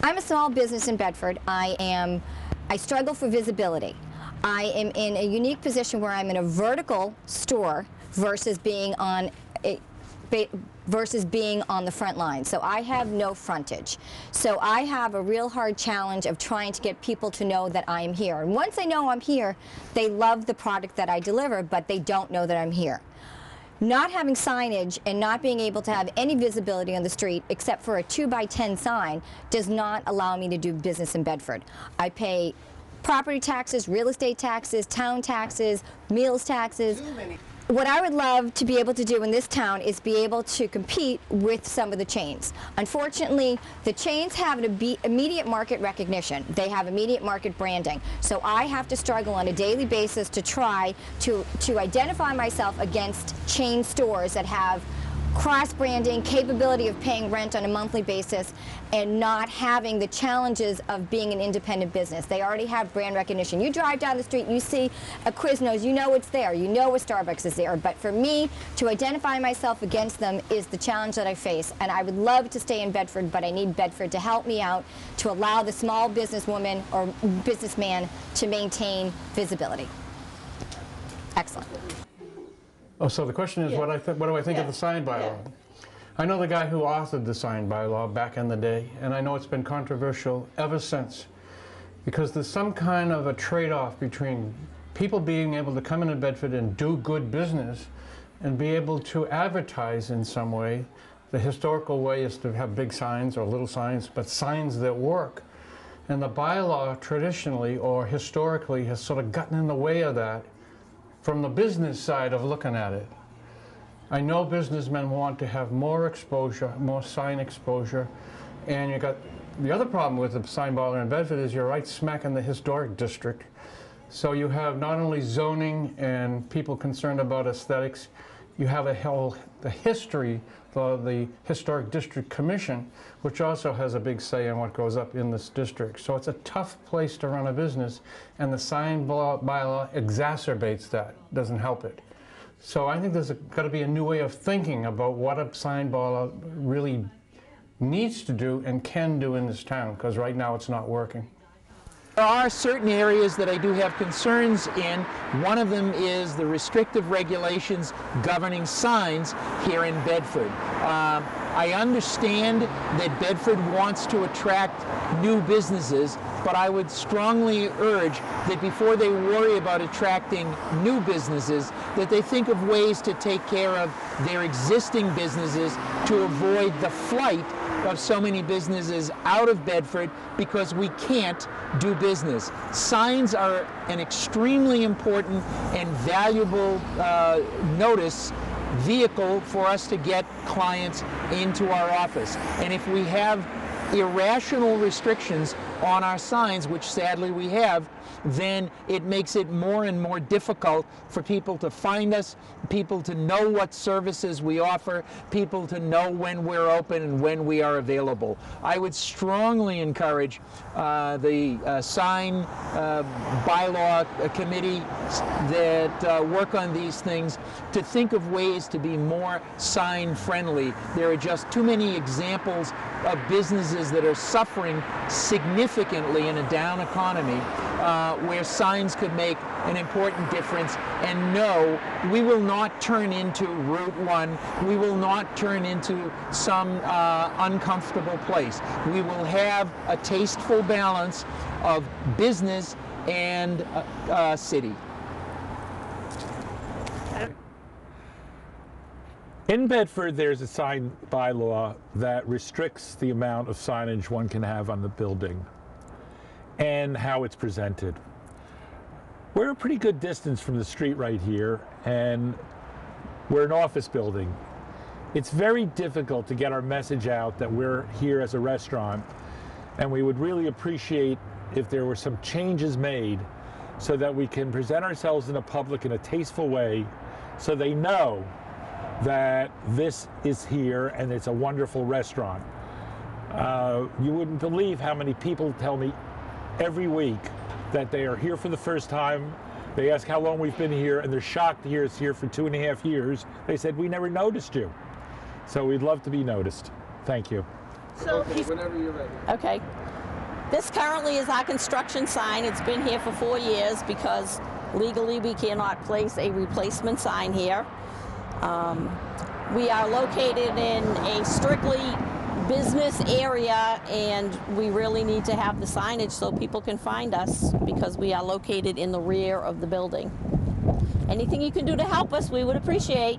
I'm a small business in Bedford. I struggle for visibility. I am in a unique position where I'm in a vertical store versus being on the front line. So I have no frontage. So I have a real hard challenge of trying to get people to know that I am here. And once they know I'm here, they love the product that I deliver, but they don't know that I'm here. Not having signage and not being able to have any visibility on the street except for a 2x10 sign does not allow me to do business in Bedford. I pay property taxes, real estate taxes, town taxes, meals taxes. What I would love to be able to do in this town is be able to compete with some of the chains. Unfortunately, the chains have an immediate market recognition. They have immediate market branding. So I have to struggle on a daily basis to try to identify myself against chain stores that have cross-branding, capability of paying rent on a monthly basis, and not having the challenges of being an independent business. They already have brand recognition. You drive down the street, you see a Quiznos, you know it's there, you know a Starbucks is there, but for me to identify myself against them is the challenge that I face, and I would love to stay in Bedford, but I need Bedford to help me out to allow the small businesswoman or businessman to maintain visibility. Excellent. Oh, so the question is, what do I think of the sign bylaw? I know the guy who authored the sign bylaw back in the day, and I know it's been controversial ever since, because there's some kind of a trade-off between people being able to come into Bedford and do good business and be able to advertise in some way. The historical way is to have big signs or little signs, but signs that work. And the bylaw traditionally or historically has sort of gotten in the way of that from the business side of looking at it. I know businessmen want to have more exposure, more sign exposure, and you got the other problem with the sign bylaw in Bedford is you're right smack in the historic district. So you have not only zoning and people concerned about aesthetics, you have the history, the Historic District Commission, which also has a big say in what goes up in this district. So it's a tough place to run a business, and the sign bylaw exacerbates that, doesn't help it. So I think there's got to be a new way of thinking about what a sign bylaw really needs to do and can do in this town, because right now it's not working. There are certain areas that I do have concerns in. One of them is the restrictive regulations governing signs here in Bedford. I understand that Bedford wants to attract new businesses, but I would strongly urge that before they worry about attracting new businesses, that they think of ways to take care of their existing businesses to avoid the flight of so many businesses out of Bedford because we can't do business. Signs are an extremely important and valuable notice vehicle for us to get clients into our office. And if we have irrational restrictions on our signs, which sadly we have, then it makes it more and more difficult for people to find us, people to know what services we offer, people to know when we're open and when we are available. I would strongly encourage the sign bylaw committee that work on these things to think of ways to be more sign friendly. There are just too many examples of businesses that are suffering significantly in a down economy where signs could make an important difference. And no, we will not turn into Route 1. We will not turn into some uncomfortable place. We will have a tasteful balance of business and city. In Bedford, there's a sign bylaw that restricts the amount of signage one can have on the building and how it's presented. We're a pretty good distance from the street right here, and we're an office building. It's very difficult to get our message out that we're here as a restaurant, and we would really appreciate if there were some changes made so that we can present ourselves in the public in a tasteful way so they know that this is here and it's a wonderful restaurant. You wouldn't believe how many people tell me every week that they are here for the first time. They ask how long we've been here, and they're shocked to hear it's here for 2.5 years. They said, we never noticed you. So we'd love to be noticed. Thank you. So Okay, whenever you're ready. okay. This currently is our construction sign. It's been here for 4 years because legally we cannot place a replacement sign here. We are located in a strictly business area, and we really need to have the signage so people can find us because we are located in the rear of the building. Anything you can do to help us, we would appreciate.